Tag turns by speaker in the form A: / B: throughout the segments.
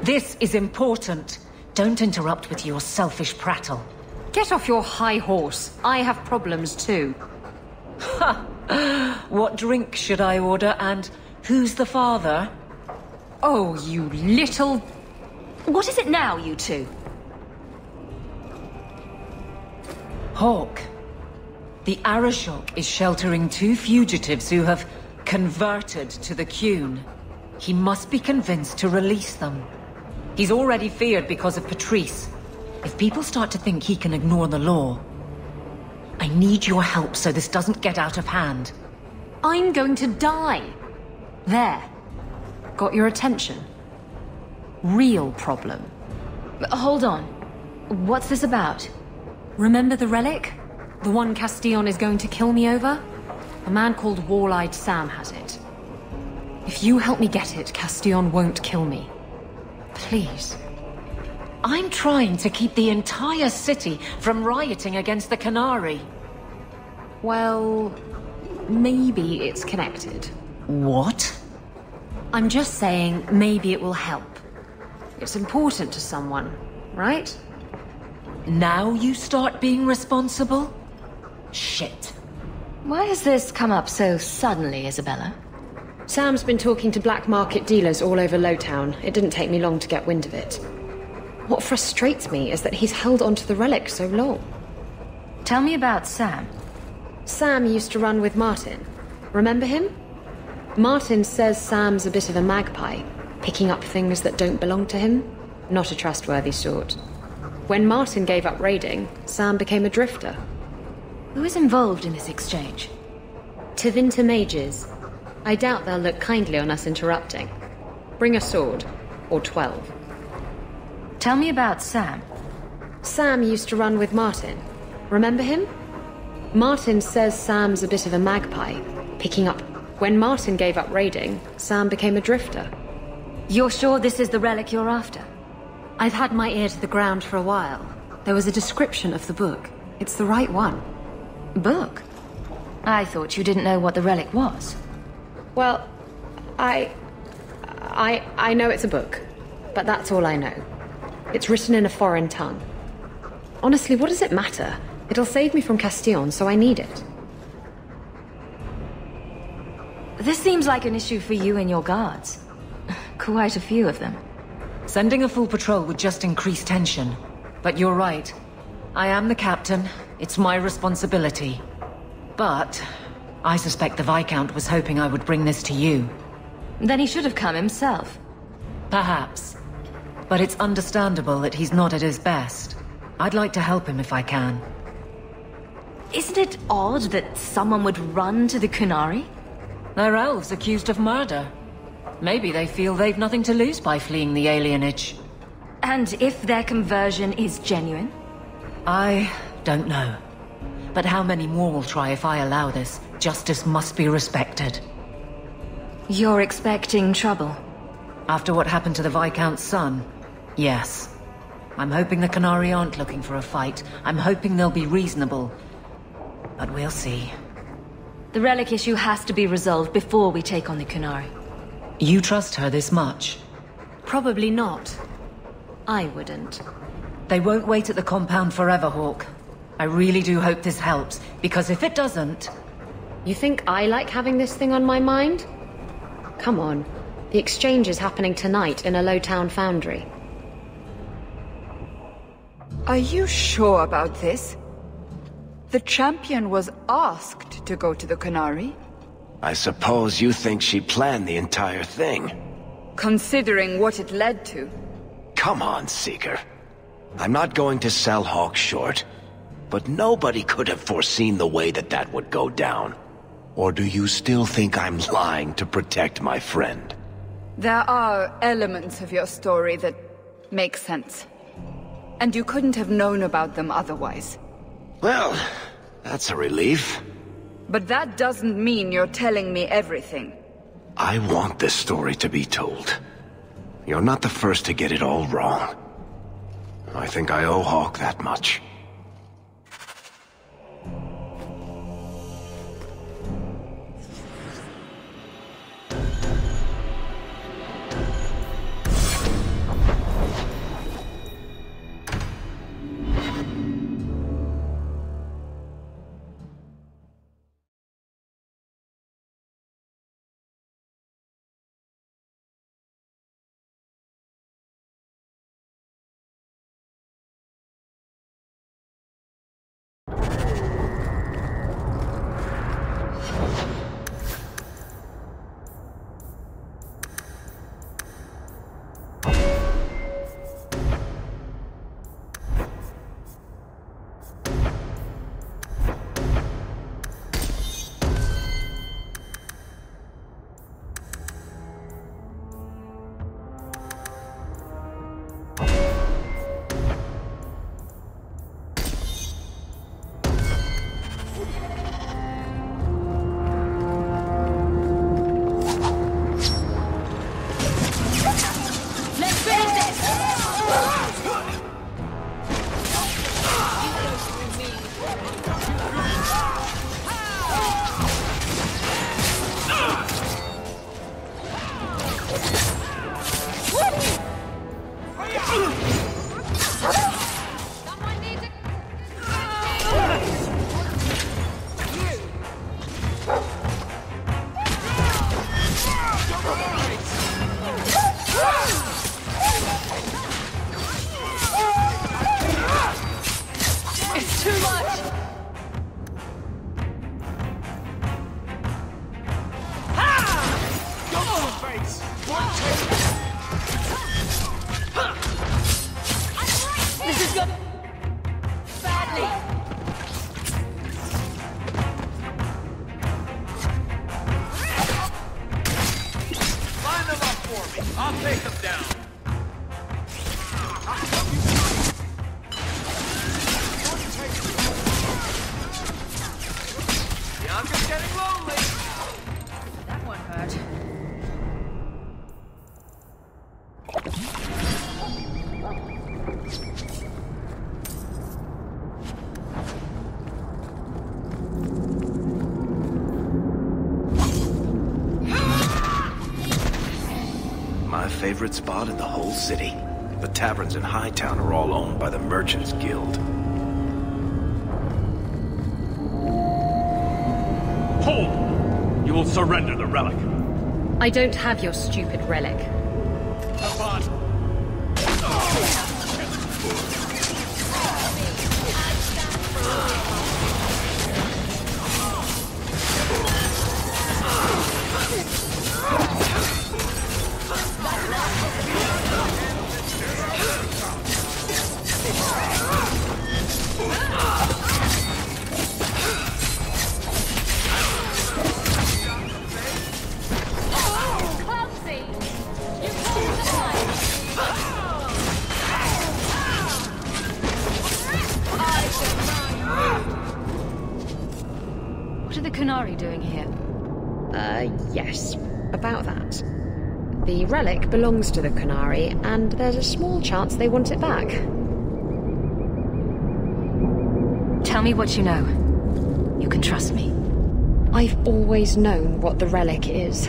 A: This is important. Don't interrupt with your selfish prattle.
B: Get off your high horse. I have problems too.
A: Ha! What drink should I order, and who's the father?
B: Oh, you little... What is it now, you two?
A: Hawk. The Arashok is sheltering 2 fugitives who have converted to the Qun. He must be convinced to release them. He's already feared because of Patrice. If people start to think he can ignore the law... I need your help so this doesn't get out of hand.
B: I'm going to die. There. Got your attention? Real problem. Hold on. What's this about? Remember the relic? The one Castillon is going to kill me over? A man called Wall-Eyed Sam has it. If you help me get it, Castillon won't kill me. Please.
A: I'm trying to keep the entire city from rioting against the Canary.
B: Well, maybe it's connected.
A: What?
B: I'm just saying, maybe it will help. It's important to someone, right?
A: Now you start being responsible? Shit.
C: Why has this come up so suddenly, Isabella?
B: Sam's been talking to black market dealers all over Lowtown. It didn't take me long to get wind of it. What frustrates me is that he's held onto the relic so long.
C: Tell me about Sam.
B: Sam used to run with Martin. Remember him? Martin says Sam's a bit of a magpie, picking up things that don't belong to him. Not a trustworthy sort. When Martin gave up raiding, Sam became a drifter.
C: Who is involved in this exchange?
B: Tevinter mages. I doubt they'll look kindly on us interrupting. Bring a sword. Or 12.
C: Tell me about Sam.
B: Sam used to run with Martin. Remember him? Martin says Sam's a bit of a magpie, picking up... When Martin gave up raiding, Sam became a drifter.
C: You're sure this is the relic you're after?
B: I've had my ear to the ground for a while. There was a description of the book. It's the right one.
C: Book? I thought you didn't know what the relic was.
B: Well, I know it's a book, but that's all I know. It's written in a foreign tongue. Honestly, what does it matter? It'll save me from Castillon, so I need it.
C: This seems like an issue for you and your guards. Quite a few of them.
A: Sending a full patrol would just increase tension. But you're right. I am the captain. It's my responsibility. But I suspect the Viscount was hoping I would bring this to you.
C: Then he should have come himself.
A: Perhaps. But it's understandable that he's not at his best. I'd like to help him if I can.
C: Isn't it odd that someone would run to the Kunari?
A: They're elves accused of murder. Maybe they feel they've nothing to lose by fleeing the alienage.
C: And if their conversion is genuine?
A: I don't know. But how many more will try if I allow this? Justice must be respected.
C: You're expecting trouble?
A: After what happened to the Viscount's son, yes. I'm hoping the Canary aren't looking for a fight. I'm hoping they'll be reasonable. But we'll see.
C: The relic issue has to be resolved before we take on the Kunari.
A: You trust her this much?
B: Probably not. I wouldn't.
A: They won't wait at the compound forever, Hawk. I really do hope this helps, because if it doesn't...
B: You think I like having this thing on my mind? Come on. The exchange is happening tonight in a Lowtown foundry.
D: Are you sure about this? The champion was asked to go to the Canary.
E: I suppose you think she planned the entire thing.
D: Considering what it led to.
E: Come on, Seeker. I'm not going to sell Hawk short, but nobody could have foreseen the way that that would go down. Or do you still think I'm lying to protect my friend?
D: There are elements of your story that make sense. And you couldn't have known about them otherwise.
E: Well, that's a relief.
D: But that doesn't mean you're telling me everything.
E: I want this story to be told. You're not the first to get it all wrong. I think I owe Hawk that much.
F: take them down! Bianca's getting lonely!
B: That one hurt.
E: My favorite spot in the whole city. The taverns in Hightown are all owned by the Merchants Guild.
F: Hold! You will surrender the relic.
B: I don't have your stupid relic.
F: Come on!
B: What are the Qunari doing here?
G: Yes. About that. The relic belongs to the Qunari, and there's a small chance they want it back.
B: Tell me what you know. You can trust me.
G: I've always known what the relic is.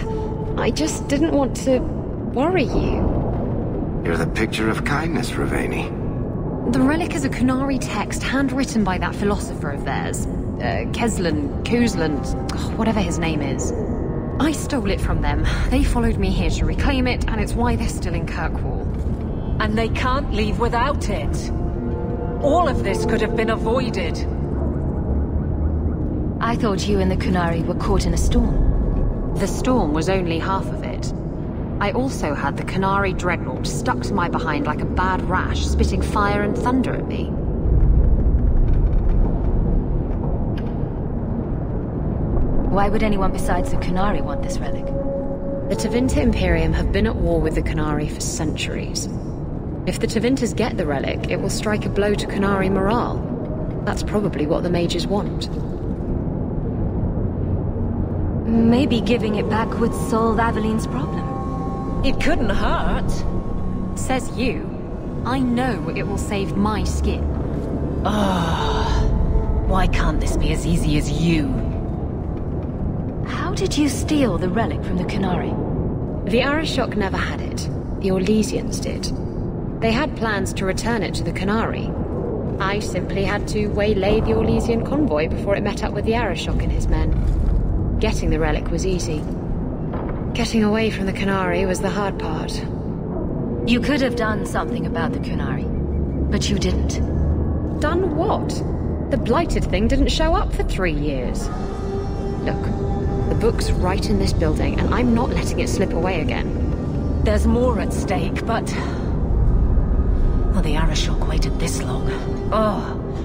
G: I just didn't want to worry you.
E: You're the picture of kindness, Ravani.
B: The relic is a Qunari text handwritten by that philosopher of theirs. Kuzland, whatever his name is. I stole it from them. They followed me here to reclaim it, and it's why they're still in Kirkwall.
A: And they can't leave without it. All of this could have been avoided.
B: I thought you and the Qunari were caught in a storm. The storm was only half of it. I also had the Qunari dreadnought stuck to my behind like a bad rash, spitting fire and thunder at me. Why would anyone besides the Qunari want this relic?
G: The Tevinter Imperium have been at war with the Qunari for centuries. If the Tevinters get the relic, it will strike a blow to Qunari morale. That's probably what the mages want.
C: Maybe giving it back would solve Aveline's problem.
A: It couldn't hurt.
B: Says you. I know it will save my skin.
A: Why can't this be as easy as you?
C: How did you steal the relic from the Qunari?
G: The Arishok never had it. The Orlesians did. They had plans to return it to the Qunari. I simply had to waylay the Orlesian convoy before it met up with the Arishok and his men. Getting the relic was easy. Getting away from the Qunari was the hard part.
C: You could have done something about the Qunari, but you didn't.
G: Done what? The blighted thing didn't show up for 3 years. Look, the book's right in this building, and I'm not letting it slip away again.
A: There's more at stake, but... Well, the Arishok waited this long.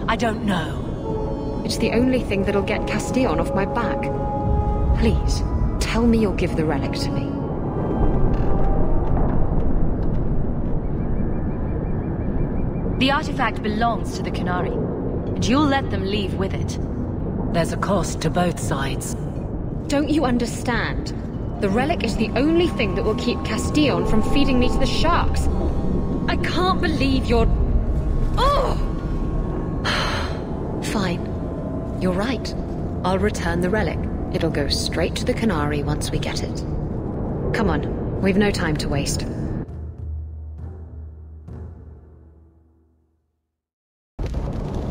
A: I don't know.
G: It's the only thing that'll get Castillon off my back. Please, tell me you'll give the relic to me.
C: The artifact belongs to the Qunari, and you'll let them leave with it.
A: There's a cost to both sides.
G: Don't you understand? The relic is the only thing that will keep Castillon from feeding me to the sharks. I can't believe you're... Oh! Fine. You're right. I'll return the relic. It'll go straight to the Qunari once we get it. Come on, we've no time to waste.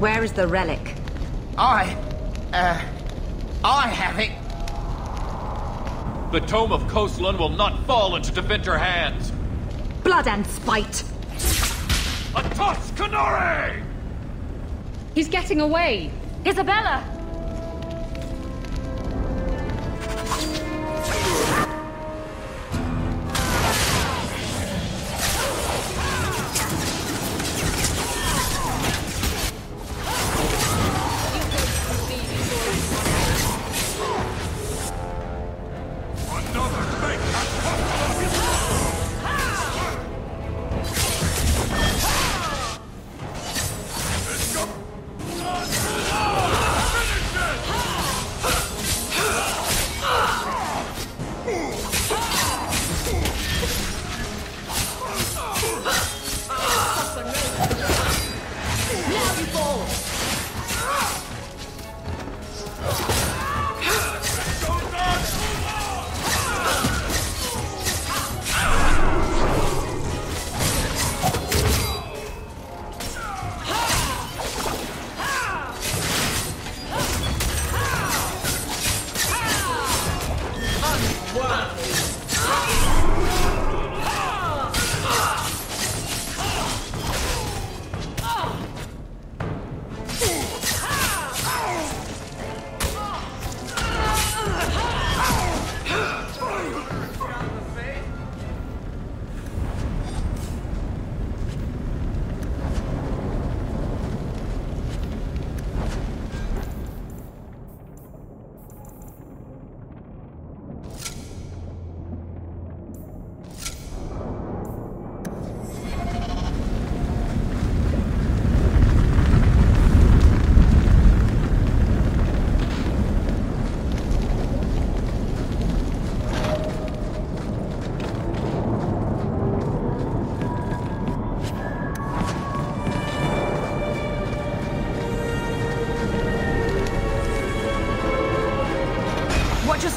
C: Where is the relic?
H: I have it.
F: The Tome of Koslan will not fall into Tevinter hands!
C: Blood and spite!
F: A toss, Qunari!
G: He's getting away!
C: Isabella!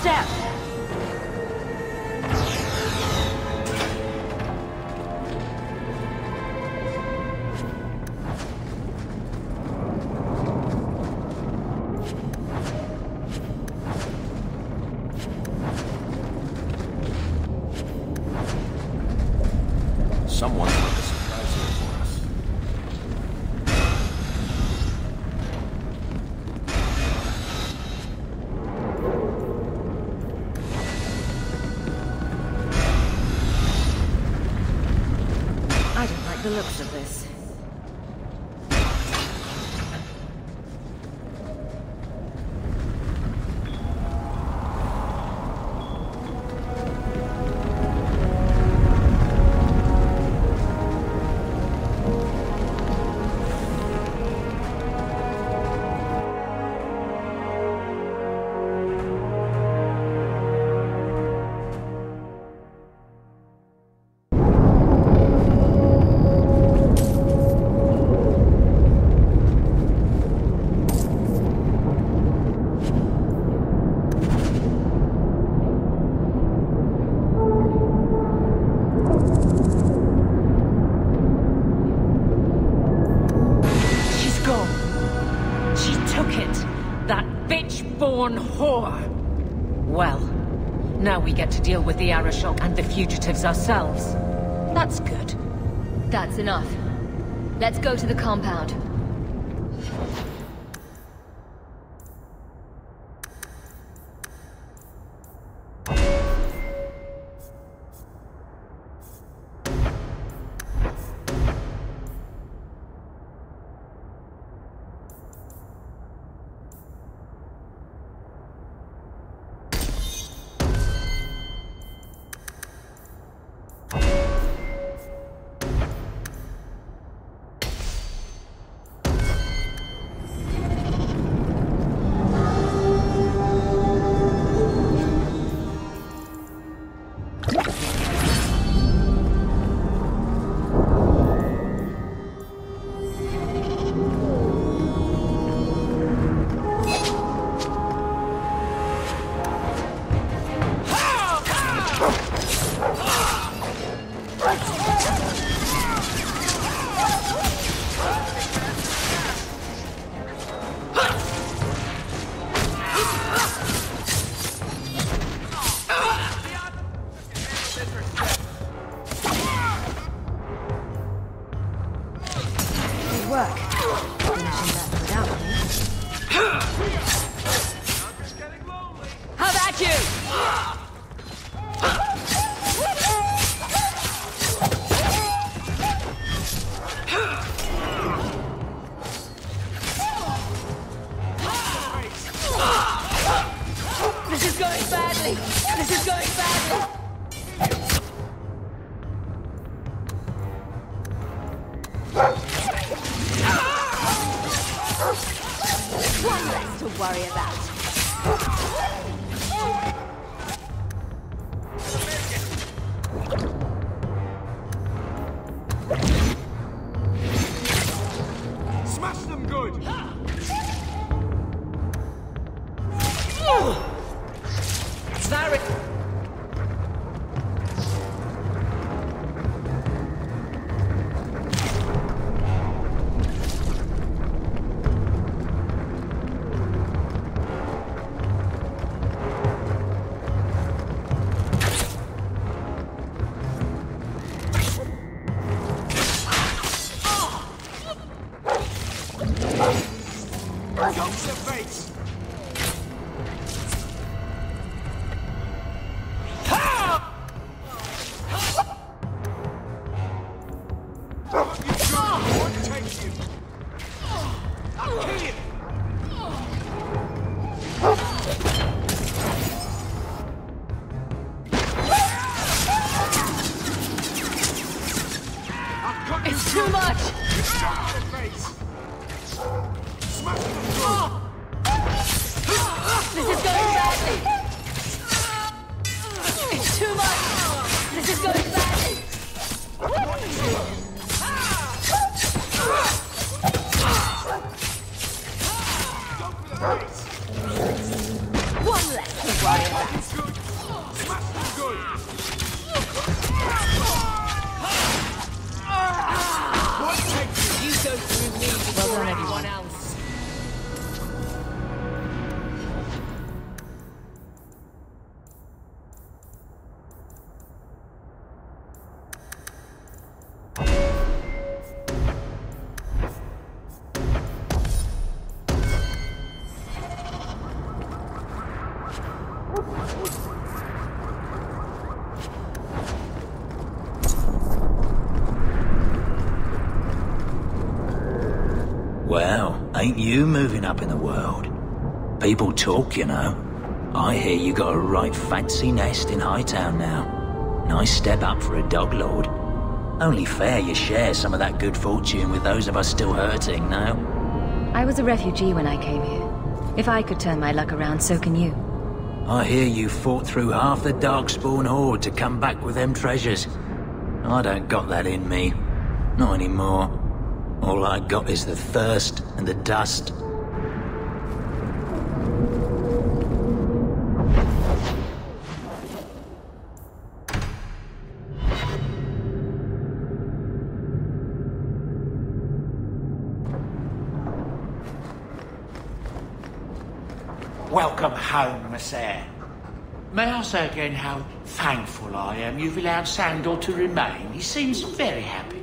B: step!
F: Someone's got a surprise here for us.
A: I don't like the looks of this. Born whore! Well, now we get to deal with the Arashok and the fugitives ourselves. That's good.
B: That's enough. Let's go to the compound.
H: Ain't you moving up in the world? People talk, you know. I hear you got a right fancy nest in Hightown now. Nice step up for a dog lord. Only fair you share some of that good fortune with those of us still hurting, no?
C: I was a refugee when I came here. If I could turn my luck around, so can you.
H: I hear you fought through half the Darkspawn horde to come back with them treasures. I don't got that in me. Not anymore. All I got is the thirst and the dust.
I: Welcome home, Sir. May I say again how thankful I am you've allowed Sandor to remain? He seems very happy.